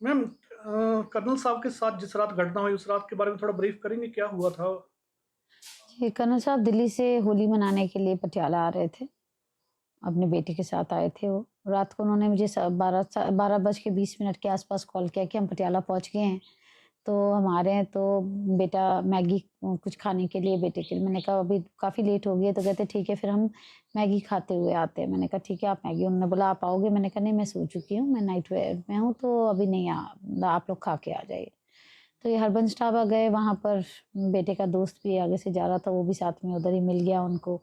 Ma'am, colonel साहब के साथ जिस रात घटना हुई, उस रात के बारे में थोड़ा ब्रीफ करेंगे, क्या हुआ था? जी, कर्नल साहब दिल्ली से होली मनाने के लिए पटियाला आ रहे थे। अपने बेटे के साथ आए थे वो। रात को उन्होंने मुझे 12 बज के 20 मिनट के आस-पास कॉल किया कि हम पटियाला पहुँच गए हैं। तो हम आ रहे हैं, तो बेटा मैगी कुछ खाने के लिए बेटे के लिए। मैंने कहा अभी काफ़ी लेट हो गई है, तो कहते ठीक है फिर हम मैगी खाते हुए आते हैं। मैंने कहा ठीक है आप मैगी, उन्होंने बोला आप आओगे? मैंने कहा नहीं मैं सो चुकी हूँ, मैं नाइट वेयर में हूँ तो अभी नहीं आप लोग खा के आ जाइए। तो ये हरबंस ढाबा गए, वहाँ पर बेटे का दोस्त भी आगे से जा रहा था, वो भी साथ में उधर ही मिल गया उनको।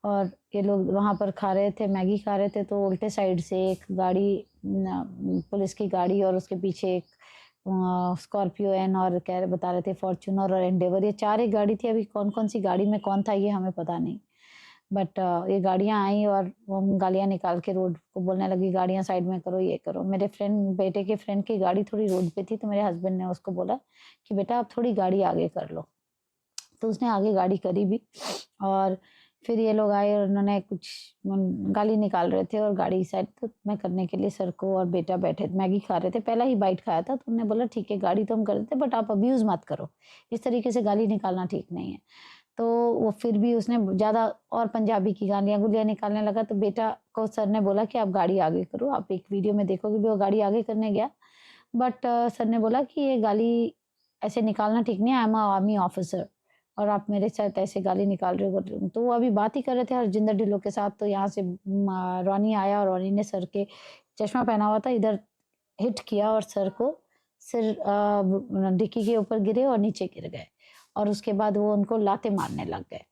और ये लोग वहाँ पर खा रहे थे, मैगी खा रहे थे, तो उल्टे साइड से एक गाड़ी पुलिस की गाड़ी और उसके पीछे एक स्कॉर्पियो एन और बता रहे थे फॉर्च्यूनर और एंडेवर, ये 4 एक गाड़ी थी। अभी कौन-कौन सी गाड़ी में कौन था ये हमें पता नहीं। बट ये गाड़ियाँ आई और वो गालियाँ निकाल के रोड को बोलने लगी, गाड़ियाँ साइड में करो, ये करो। मेरे बेटे के फ्रेंड की गाड़ी थोड़ी रोड पे थी, तो मेरे हस्बैंड ने उसको बोला कि बेटा आप थोड़ी गाड़ी आगे कर लो। तो उसने आगे गाड़ी करी भी और फिर ये लोग आए और उन्होंने कुछ गाली निकाल रहे थे और गाड़ी साइड तो मैं करने के लिए सर को और बेटा बैठे मैगी खा रहे थे। पहला ही बाइट खाया था, तो उन्होंने बोला ठीक है गाड़ी तो हम कर देते बट आप अब्यूज़ मत करो। इस तरीके से गाली निकालना ठीक नहीं है। तो वो फिर भी उसने ज़्यादा और पंजाबी की गालियाँ-गुलियाँ निकालने लगा, तो बेटा को सर ने बोला कि आप गाड़ी आगे करो। आप एक वीडियो में देखोगे भी वो गाड़ी आगे करने गया। बट सर ने बोला कि ये गाली ऐसे निकालना ठीक नहीं है, I am a army officer और आप मेरे साथ ऐसे गाली निकाल रहे हो। तो वो अभी बात ही कर रहे थे हरजिंदर ढिल्लों के साथ, तो यहाँ से रॉनी आया और रॉनी ने सर के चश्मा पहना हुआ था, इधर हिट किया और सर को सिर डिक्की के ऊपर गिरे और नीचे गिर गए और उसके बाद वो उनको लाते मारने लग गए।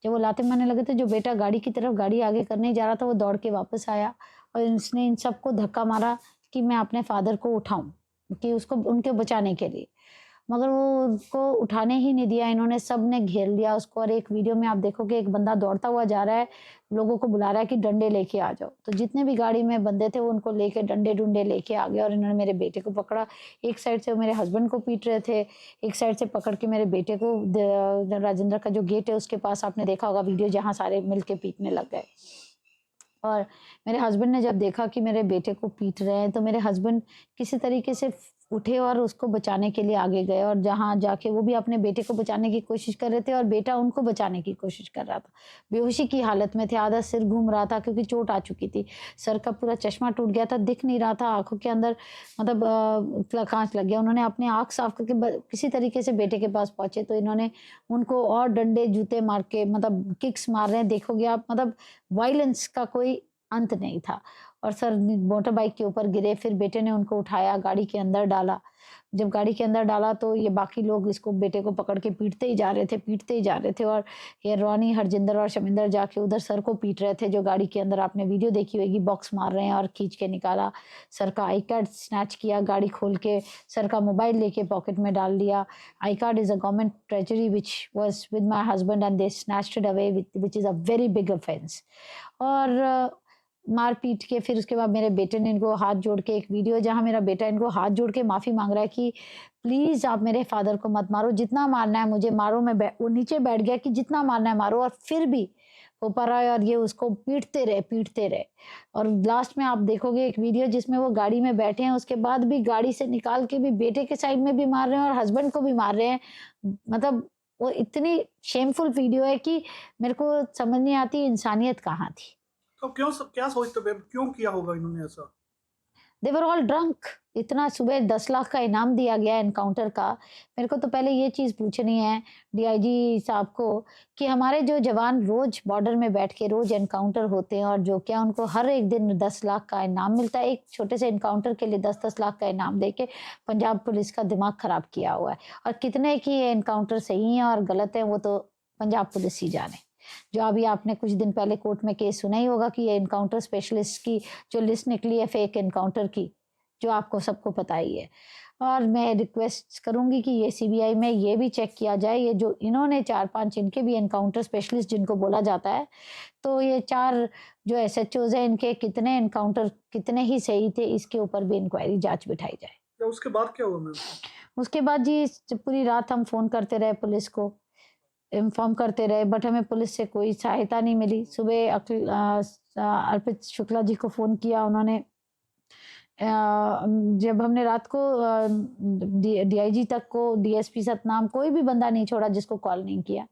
जब वो लाते मारने लगे तो जो बेटा गाड़ी की तरफ गाड़ी आगे करने जा रहा था वो दौड़ के वापस आया और इसने इन सबको धक्का मारा कि मैं अपने फादर को उठाऊं, कि उसको उनके बचाने के लिए। मगर वो उसको उठाने ही नहीं दिया, इन्होंने सबने घेर लिया उसको और एक वीडियो में आप देखोगे एक बंदा दौड़ता हुआ जा रहा है, लोगों को बुला रहा है कि डंडे लेके आ जाओ। तो जितने भी गाड़ी में बंदे थे वो उनको लेके डंडे-डुंडे लेके आ गए और इन्होंने मेरे बेटे को पकड़ा। एक साइड से वो मेरे हस्बैंड को पीट रहे थे, एक साइड से पकड़ के मेरे बेटे को राजेंद्र का जो गेट है उसके पास आपने देखा होगा वीडियो, जहाँ सारे मिलके पीटने लग गए। और मेरे हस्बैंड ने जब देखा कि मेरे बेटे को पीट रहे हैं, तो मेरे हस्बैंड किसी तरीके से उठे और उसको बचाने के लिए आगे गए और जहाँ जाके वो भी अपने बेटे को बचाने की कोशिश कर रहे थे और बेटा उनको बचाने की कोशिश कर रहा था। बेहोशी की हालत में थे, आधा सिर घूम रहा था क्योंकि चोट आ चुकी थी। सर का पूरा चश्मा टूट गया था, दिख नहीं रहा था, आँखों के अंदर मतलब काँच लग गया। उन्होंने अपनी आँख साफ करके किसी तरीके से बेटे के पास पहुँचे, तो इन्होंने उनको और डंडे, जूते मार के मतलब किक्स मार रहे हैं, देखोगे आप मतलब वायलेंस का कोई अंत नहीं था और सर मोटर बाइक के ऊपर गिरे, फिर बेटे ने उनको उठाया, गाड़ी के अंदर डाला। जब गाड़ी के अंदर डाला तो ये बाकी लोग इसको बेटे को पकड़ के पीटते ही जा रहे थे, पीटते ही जा रहे थे और ये रोनी, हरजिंदर और शमिंदर जाके उधर सर को पीट रहे थे, जो गाड़ी के अंदर आपने वीडियो देखी होगी, बॉक्स मार रहे हैं और खींच के निकाला। सर का आई कार्ड स्नैच किया, गाड़ी खोल के सर का मोबाइल लेके पॉकेट में डाल लिया। I card is a government treasury which was with my husband and they snatched it away which is a very big offence. और मार पीट के फिर उसके बाद मेरे बेटे ने इनको हाथ जोड़ के एक वीडियो, जहाँ मेरा बेटा इनको हाथ जोड़ के माफ़ी माँग रहा है कि प्लीज़ आप मेरे फादर को मत मारो, जितना मारना है मुझे मारो। वो नीचे बैठ गया कि जितना मारना है मारो और फिर भी वो ऊपर आए और ये उसको पीटते रहे, पीटते रहे। और लास्ट में आप देखोगे एक वीडियो जिसमें वो गाड़ी में बैठे हैं, उसके बाद भी गाड़ी से निकाल के भी बेटे के साइड में भी मार रहे हैं और हस्बैंड को भी मार रहे हैं। मतलब वो इतनी शेमफुल वीडियो है कि मेरे को समझ नहीं आती इंसानियत कहाँ थी। तो क्या सोचते हो, क्यों किया होगा इन्होंने ऐसा? दे वर ऑल ड्रंक। इतना सुबह 10 लाख का इनाम दिया गया एनकाउंटर का। मेरे को तो पहले ये चीज़ पूछनी है डीआईजी साहब को कि हमारे जो जवान रोज़ बॉर्डर में बैठ के रोज़ एनकाउंटर होते हैं और जो क्या उनको हर एक दिन 10 लाख का इनाम मिलता है। एक छोटे से एनकाउंटर के लिए 10-10 लाख का इनाम देके पंजाब पुलिस का दिमाग खराब किया हुआ है। और कितने की ये एनकाउंटर सही हैं और गलत हैं वो तो पंजाब पुलिस ही जाने। जो अभी आपने कुछ दिन पहले कोर्ट में केस सुना ही होगा कि ये एनकाउंटर स्पेशलिस्ट की जो लिस्ट निकली है फेक एनकाउंटर की, जो आपको सबको पता ही है। और मैं रिक्वेस्ट करूँगी कि ये सीबीआई में ये भी चेक किया जाए, ये जो इन्होंने 4-5 इनके भी एनकाउंटर स्पेशलिस्ट जिनको बोला जाता है, तो ये 4 जो एसएचओज़ हैं इनके कितने एनकाउंटर कितने ही सही थे, इसके ऊपर भी इंक्वायरी जाँच बिठाई जाए। या उसके बाद क्या हुआ मैम? उसके बाद जी पूरी रात हम फ़ोन करते रहे पुलिस को, इन्फॉर्म करते रहे बट हमें पुलिस से कोई सहायता नहीं मिली। सुबह अर्पित शुक्ला जी को फ़ोन किया, उन्होंने जब हमने रात को डीआईजी तक को, डीएसपी सतनाम, कोई भी बंदा नहीं छोड़ा जिसको कॉल नहीं किया।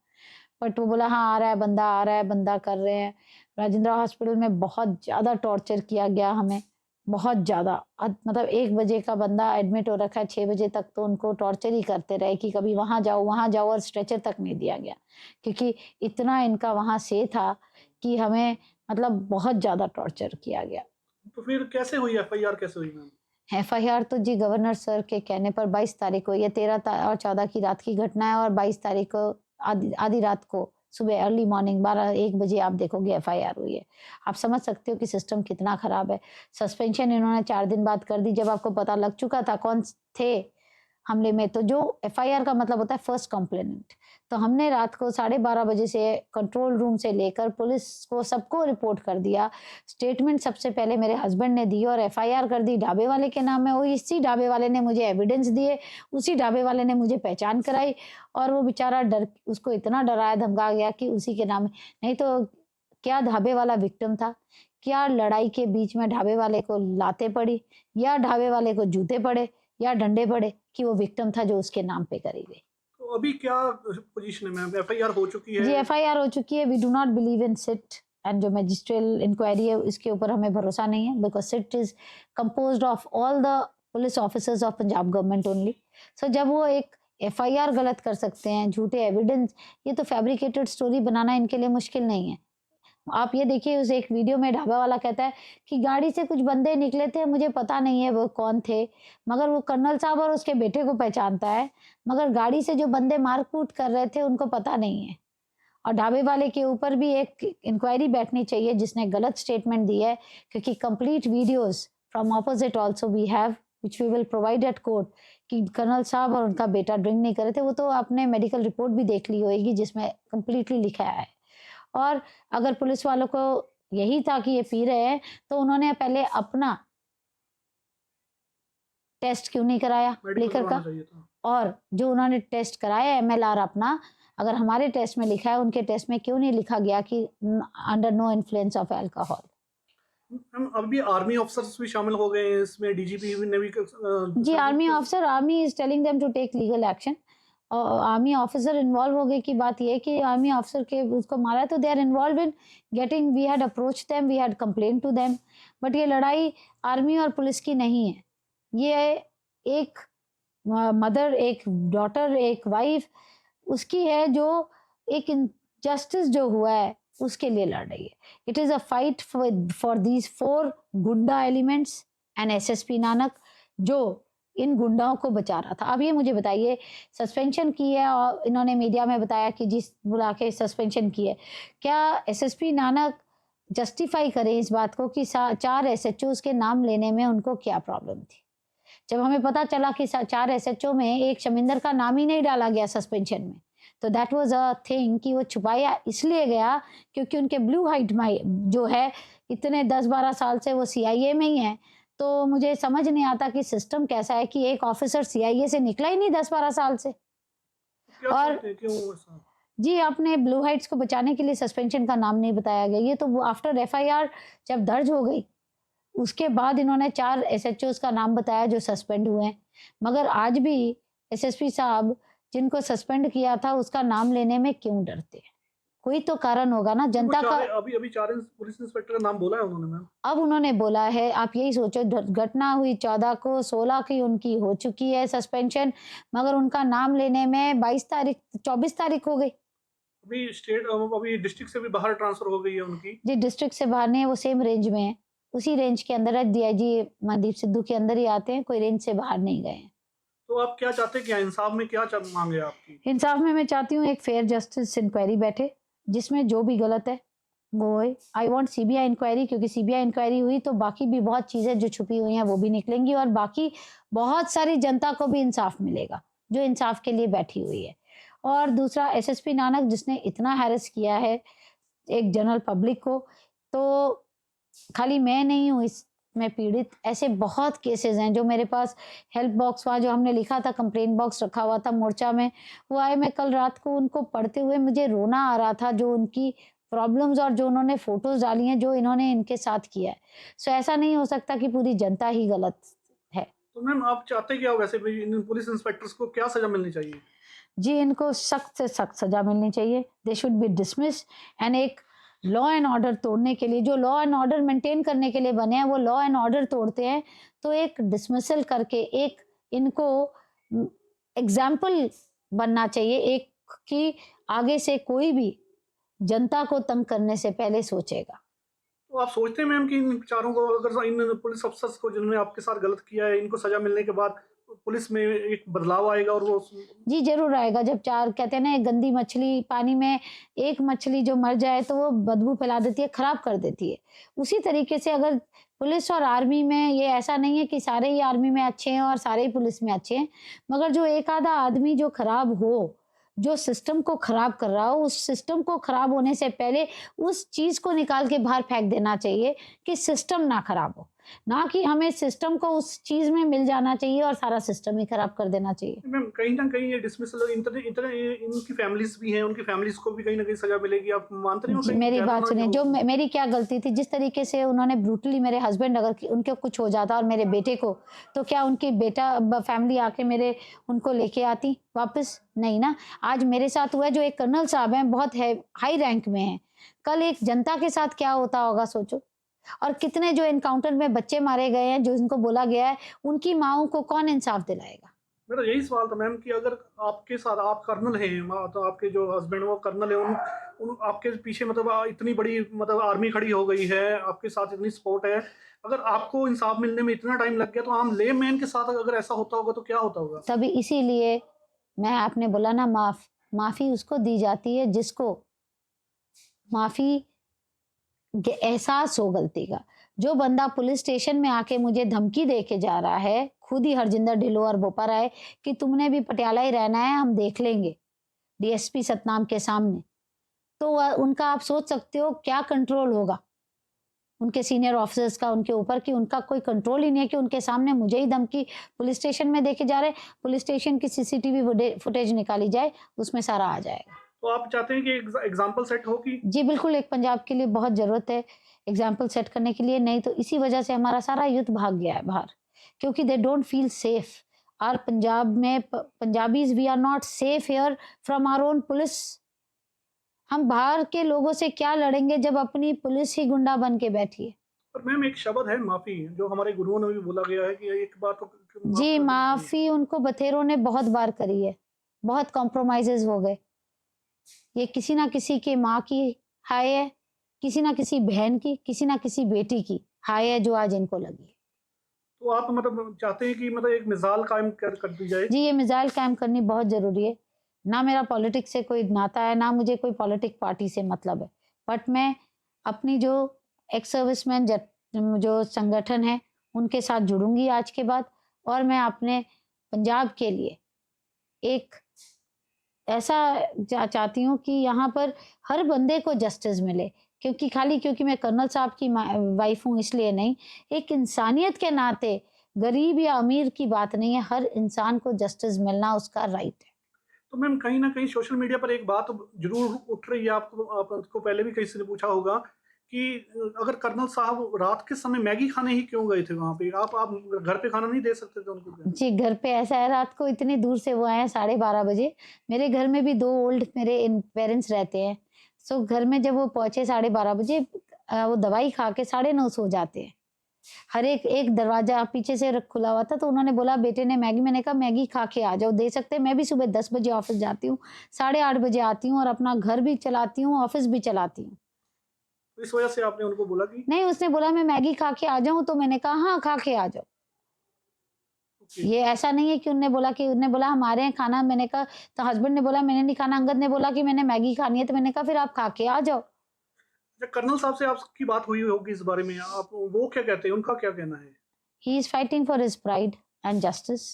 बट वो बोला हाँ आ रहा है बंदा, आ रहा है बंदा, कर रहे हैं। राजेंद्रा हॉस्पिटल में बहुत ज़्यादा टॉर्चर किया गया हमें, बहुत ज़्यादा। मतलब 1 बजे का बंदा एडमिट हो रखा है, 6 बजे तक तो उनको टॉर्चर ही करते रहे कि कभी वहाँ जाओ और स्ट्रेचर तक नहीं दिया गया, क्योंकि इतना इनका वहाँ से था कि हमें मतलब बहुत ज़्यादा टॉर्चर किया गया। तो फिर कैसे हुई एफआईआर, कैसे हुई मैम? एफआईआर तो जी गवर्नर सर के कहने पर 22 तारीख को, ये 13 और 14 की रात की घटना है, और 22 तारीख को आधी रात को सुबह अर्ली मॉर्निंग 12-1 बजे आप देखोगे एफआईआर हुई है। आप समझ सकते हो कि सिस्टम कितना खराब है। सस्पेंशन इन्होंने 4 दिन बाद कर दी, जब आपको पता लग चुका था कौन थे हमले में। तो जो एफआईआर का मतलब होता है फर्स्ट कंप्लेनेंट। तो हमने रात को 12:30 बजे से कंट्रोल रूम से लेकर पुलिस को सबको रिपोर्ट कर दिया। स्टेटमेंट सबसे पहले मेरे हस्बैंड ने दी और एफआईआर कर दी ढाबे वाले के नाम में। वो इसी ढाबे वाले ने मुझे एविडेंस दिए, उसी ढाबे वाले ने मुझे पहचान कराई, और वो बेचारा उसको इतना डराया धमका गया कि उसी के नाम। नहीं तो क्या ढाबे वाला विक्टिम था, क्या लड़ाई के बीच में ढाबे वाले को लातें पड़ी, या ढाबे वाले को जूते पड़े, या डंडे पड़े, कि वो विक्टिम था जो उसके नाम पे करी गई। तो अभी क्या पोजीशन है मैम? एफआईआर हो चुकी जी है? एफआईआर हो चुकी है। We do not believe in SIT, and जो मैजिस्ट्रियल इंक्वायरी है इसके ऊपर हमें भरोसा नहीं है, because SIT is composed of all the police officers of Punjab government only. So जब वो एक एफआईआर गलत कर सकते हैं, झूठे एविडेंस, ये तो फैब्रिकेटेड स्टोरी बनाना इनके लिए मुश्किल नहीं है। आप ये देखिए, उस एक वीडियो में ढाबा वाला कहता है कि गाड़ी से कुछ बंदे निकले थे, मुझे पता नहीं है वो कौन थे, मगर वो कर्नल साहब और उसके बेटे को पहचानता है, मगर गाड़ी से जो बंदे मारकूट कर रहे थे उनको पता नहीं है। और ढाबे वाले के ऊपर भी एक इंक्वायरी बैठनी चाहिए जिसने गलत स्टेटमेंट दी है, क्योंकि complete videos from opposite also we have which we will provide at court, कि कर्नल साहब और उनका बेटा ड्रिंक नहीं करे थे। वो तो आपने मेडिकल रिपोर्ट भी देख ली होगी जिसमें कंप्लीटली लिखा है। और अगर पुलिस वालों को यही था कि ये पी रहे हैं, तो उन्होंने पहले अपना टेस्ट क्यों नहीं कराया मेडिकल लेकर करवाना का? चाहिए था। और जो उन्होंने टेस्ट कराया एमएलआर अपना, अगर हमारे टेस्ट में लिखा है, उनके टेस्ट में क्यों नहीं लिखा गया कि under no influence of alcohol? Ma'am अभी आर्मी ऑफिसर्स भी शामिल हो गए हैं इसमें, डीजीपी ने भी जी army officer, army is telling them to take legal action. Army officer involve हो गए की बात ये है कि आर्मी ऑफिसर के उसको मारा है, तो they are involve in getting, we had approach them, we had complain to them. But ये लड़ाई आर्मी और पुलिस की नहीं है, ये एक मदर, एक डॉटर, एक वाइफ उसकी है, जो एक जस्टिस जो हुआ है उसके लिए लड़ रही है। It is a fight for these 4 गुंडा एलिमेंट्स एंड एसएसपी नानक, जो इन गुंडाओं को बचा रहा था। अब ये मुझे बताइए, सस्पेंशन की है और इन्होंने मीडिया में बताया कि जिस बुला के सस्पेंशन की है, क्या एसएसपी नानक जस्टिफाई करें इस बात को कि 4 एसएचओ के नाम लेने में उनको क्या प्रॉब्लम थी? जब हमें पता चला कि 4 एसएचओ में एक शमिंदर का नाम ही नहीं डाला गया सस्पेंशन में, तो दैट वाज अ थिंग कि वो छुपाया इसलिए गया क्योंकि उनके ब्लू हाइट जो है इतने 10-12 साल से वो सीआईए में ही है। तो मुझे समझ नहीं आता कि सिस्टम कैसा है कि एक ऑफिसर सीआईए से निकला ही नहीं 10-12 साल से। क्या और सोचते हैं क्यों ऐसा? जी आपने ब्लू हाइट्स को बचाने के लिए सस्पेंशन का नाम नहीं बताया गया। ये तो आफ्टर एफआईआर जब दर्ज हो गई उसके बाद इन्होंने 4 एसएचओ का नाम बताया जो सस्पेंड हुए हैं, मगर आज भी एसएसपी साहब जिनको सस्पेंड किया था उसका नाम लेने में क्यों डरते हैं? कोई तो कारण होगा ना जनता का। अभी अभी 4 पुलिस इंस्पेक्टर का नाम बोला है उन्होंने मैम। अब उन्होंने बोला है, आप यही सोचो, घटना हुई 14 को, 16 की उनकी हो चुकी है सस्पेंशन, मगर उनका नाम लेने में 22 तारीख 24 तारीख हो गई। अभी डिस्ट्रिक्ट से भी बाहर ट्रांसफर हो गई है उनकी। जी डिस्ट्रिक्ट से बाहर नहीं है, वो सेम रेंज में है, उसी रेंज के अंदर है, डीआईजी मनदीप सिद्धू के अंदर ही आते हैं, कोई रेंज से बाहर नहीं गए हैं। तो आप क्या चाहते हैं, क्या इंसाफ में क्या मांग है आपकी? इंसाफ में मैं चाहती हूँ एक फेयर जस्टिस इंक्वायरी बैठे, जिसमें जो भी गलत है वो है। आई वांट सीबीआई इंक्वायरी, क्योंकि सीबीआई इंक्वायरी हुई तो बाकी भी बहुत चीजें जो छुपी हुई हैं वो भी निकलेंगी, और बाकी बहुत सारी जनता को भी इंसाफ मिलेगा जो इंसाफ के लिए बैठी हुई है। और दूसरा, एसएसपी नानक जिसने इतना हैरेस किया है एक जनरल पब्लिक को, तो खाली मैं नहीं हूँ इसमें पीड़ित, ऐसे बहुत केसेस हैं जो मेरे पास। हेल्प बॉक्स वहाँ जो हमने लिखा था, कंप्लेंट बॉक्स रखा हुआ था मोर्चा में, वो आए, मैं कल रात को उनको पढ़ते हुए मुझे रोना आ रहा था, जो उनकी प्रॉब्लम्स और जो उन्होंने फोटोज डाली हैं जो इन्होंने इनके साथ किया है। सो ऐसा नहीं हो सकता कि पूरी जनता ही गलत है। तो मैम आप चाहते क्या हो वैसे भी इन पुलिस इंस्पेक्टर्स को क्या सजा मिलनी चाहिए? जी, इनको सख्त से सख्त सजा मिलनी चाहिए। They should be dismiss and एक लॉ एंड ऑर्डर तोड़ने के लिए, जो लॉ एंड ऑर्डर मेंटेन करने के लिए बने हैं वो लॉ एंड ऑर्डर तोड़ते हैं, तो एक डिसमिसल करके एक इनको एग्जाम्पल बनना चाहिए एक, कि आगे से कोई भी जनता को तंग करने से पहले सोचेगा। तो आप सोचते हैं मैम कि इन चारों को, अगर इन पुलिस अफसर्स को जिन्होंने आपके साथ गलत किया है, इनको सजा मिलने के बाद पुलिस में एक बदलाव आएगा और वो जी, ज़रूर आएगा। जब चार कहते हैं ना, एक गंदी मछली पानी में, एक मछली जो मर जाए तो वो बदबू फैला देती है, खराब कर देती है। उसी तरीके से अगर पुलिस और आर्मी में, ये ऐसा नहीं है कि सारे ही आर्मी में अच्छे हैं और सारे ही पुलिस में अच्छे हैं, मगर जो एक आधा आदमी जो खराब हो, जो सिस्टम को खराब कर रहा हो, उस सिस्टम को खराब होने से पहले उस चीज़ को निकाल के बाहर फेंक देना चाहिए कि सिस्टम ना खराब हो। ना कि हमें सिस्टम को उस चीज़ में मिल जाना चाहिए और सारा सिस्टम ही खराब कर देना चाहिए। मैम कहीं न कहीं ये डिसमिसल इनकी फैमिलीज़ भी हैं, उनकी फैमिलीज़ को भी कहीं न कहीं सज़ा मिलेगी। आप मानते नहीं हो जी, कहीं मेरी ज़्यादा बात ना सुनिए, हो? जो मेरी क्या गलती थी, जिस तरीके से उन्होंने ब्रूटली मेरे हस्बैंड, अगर उनके कुछ हो जाता और मेरे बेटे को, तो क्या उनकी बेटा फैमिली आके मेरे उनको लेके आती वापस? नहीं ना। आज मेरे साथ हुआ है, जो एक कर्नल साहब हैं, बहुत है हाई रैंक में हैं, कल एक जनता के साथ क्या होता होगा सोचो। और कितने जो एनकाउंटर में बच्चे मारे गए हैं, जो इनको बोला गया है, उनकी माँओं को कौन इंसाफ दिलाएगा? मेरा यही सवाल था मैम कि अगर आपके साथ आप कर्नल हैं, तो आपके जो हस्बैंड वो कर्नल हैं, उन आपके पीछे मतलब इतनी बड़ी मतलब आर्मी खड़ी हो गई है, आपके साथ इतनी सपोर्ट है, अगर आपको इंसाफ मिलने में इतना टाइम लग गया, तो आम लेमैन के साथ अगर ऐसा होता होगा तो क्या होता होगा? तभी इसीलिए मैं, आपने बोला ना, माफ़ी उसको दी जाती है जिसको माफ़ी एहसास हो गलती का। जो बंदा पुलिस स्टेशन में आके मुझे धमकी दे के जा रहा है, खुद ही हरजिंदर ढिल्लों और बोपा है कि तुमने भी पटियाला ही रहना है, हम देख लेंगे डीएसपी सतनाम के सामने, तो उनका आप सोच सकते हो क्या कंट्रोल होगा उनके सीनियर ऑफिसर्स का उनके ऊपर, कि उनका कोई कंट्रोल ही नहीं है कि उनके सामने मुझे ही धमकी पुलिस स्टेशन में देके जा रहे हैं। पुलिस स्टेशन की सीसीटीवी फुटेज निकाली जाए, उसमें सारा आ जाएगा। तो आप चाहते हैं कि एग्ज़ाम्पल सेट हो कि जी, बिल्कुल, एक पंजाब के लिए बहुत ज़रूरत है एग्ज़ाम्पल सेट करने के लिए, नहीं तो इसी वजह से हमारा सारा यूथ भाग गया है बाहर, क्योंकि दे डोंट फील सेफ। और पंजाब में Punjabis, we are not safe here from our own police. हम बाहर के लोगों से क्या लड़ेंगे जब अपनी पुलिस ही गुंडा बन के बैठी है। और मैम एक शब्द है माफ़ी, जो हमारे गुरुओं ने भी बोला गया है कि एक बार तो माफ़ जी, कर देना चाहिए। माफ़ी उनको बथेरों ने बहुत बार करी है, बहुत कॉम्प्रोमाइज़ेज़ हो गए। ये किसी ना किसी की माँ की हाय है, किसी ना किसी बहन की, किसी ना किसी बेटी की हाय है जो आज इनको लगी है। तो आप मतलब चाहते हैं कि मतलब एक मिसाल कायम कर दी जाए? जी, ये मिसाइल कायम करनी बहुत ज़रूरी है। ना मेरा पॉलिटिक्स से कोई नाता है, ना मुझे कोई पॉलिटिक पार्टी से मतलब है। बट मैं अपनी जो एक्स सर्विसमैन जो संगठन है, उनके साथ जुड़ूँगी आज के बाद, और मैं अपने पंजाब के लिए एक ऐसा चाहती हूँ कि यहाँ पर हर बंदे को जस्टिस मिले, क्योंकि क्योंकि मैं कर्नल साहब की वाइफ हूँ इसलिए नहीं, एक इंसानियत के नाते गरीब या अमीर की बात नहीं है, हर इंसान को जस्टिस मिलना उसका राइट है। तो मैम कहीं न कहीं सोशल मीडिया पर एक बात ज़रूर उठ रही है, आपको पहले भी किसी ने पूछा होगा कि अगर कर्नल साहब रात के समय मैगी खाने ही क्यों गए थे वहाँ पे? आप घर पे खाना नहीं दे सकते थे उनको क्या? जी, घर पे ऐसा है, रात को इतनी दूर से वो आए हैं 12:30 बजे। मेरे घर में भी 2 ओल्ड मेरे पेरेंट्स रहते हैं। सो घर में जब वो पहुँचे 12:30 बजे, वो दवाई खा के 9:30 सो जाते हैं। हर एक एक दरवाज़ा पीछे से खुला हुआ था, तो उन्होंने बोला बेटे ने मैगी, मैंने कहा मैगी खा के आ जाओ, दे सकते हैं? मैं भी सुबह 10 बजे ऑफ़िस जाती हूँ, 8:30 बजे आती हूँ और अपना घर भी चलाती हूँ, ऑफ़िस भी चलाती हूँ। तो इस वजह से आपने उनको बोला कि नहीं, उसने बोला मैं मैगी खा के आ जाऊँ, तो मैंने कहा हाँ, खा के आ जाओ। ओके, ये ऐसा नहीं है कि उन्होंने बोला हमारे यहाँ खाना, मैंने कहा, तो हस्बैंड ने बोला मैंने नहीं खाना, अंगद ने बोला कि मैंने मैगी खानी है, तो मैंने कहा फिर आप खा के आ जाओ। अच्छा कर्नल साहब से आपकी बात हुई होगी इस बारे में, आप वो क्या कहते हैं? उनका क्या कहना है? He is fighting for his pride and justice.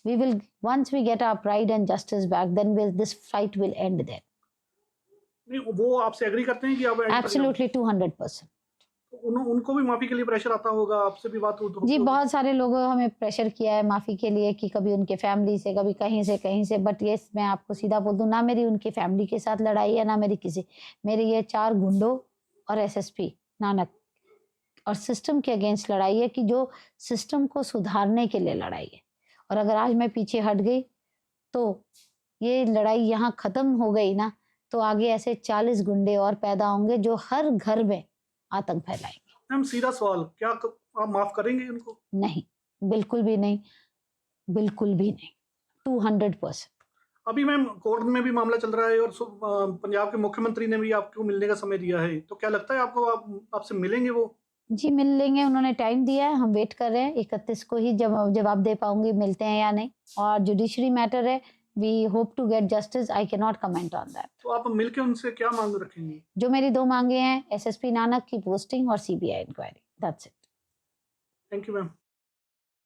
We will, once we get our pride and justice back, then this fight will end there. नहीं, वो आपसे एग्री करते हैं कि आप एंड तक जाओ? Absolutely 200%. उनको भी माफी के लिए प्रेशर आता होगा, आपसे भी बात होती जी, होगी? बहुत सारे लोगों हमें प्रेशर किया है माफ़ी के लिए कि कभी उनके फैमिली से, कभी कहीं से। बट ये मैं आपको सीधा बोल दूँ, ना मेरी उनकी फैमिली के साथ लड़ाई है, ना मेरी किसी। मेरी ये 4 गुंडों और एसएसपी नानक और सिस्टम के अगेंस्ट लड़ाई है कि जो सिस्टम को सुधारने के लिए लड़ाई है। और अगर आज मैं पीछे हट गई, तो ये लड़ाई यहाँ ख़त्म हो गई ना, तो आगे ऐसे 40 गुंडे और पैदा होंगे जो हर घर में आतंक फैलाएँगे। मैम सीधा सवाल, क्या आप माफ करेंगे उनको? नहीं, बिल्कुल भी नहीं, बिल्कुल भी नहीं, 200%। अभी मैम कोर्ट में भी मामला चल रहा है और पंजाब के मुख्यमंत्री ने भी आपको मिलने का समय दिया है, तो क्या लगता है आपको आपसे मिलेंगे वो? जी, मिल लेंगे, उन्होंने टाइम दिया है, हम वेट कर रहे हैं 31 को ही जवाब दे पाऊँगी मिलते हैं या नहीं। और जुडिशरी मैटर है, we hope to get justice, I can not comment on that. तो आप मिलके उनसे क्या मांग रखेंगी? जो मेरी 2 माँगे हैं, एसएसपी नानक की पोस्टिंग और CBI inquiry, that's it. Thank you ma'am.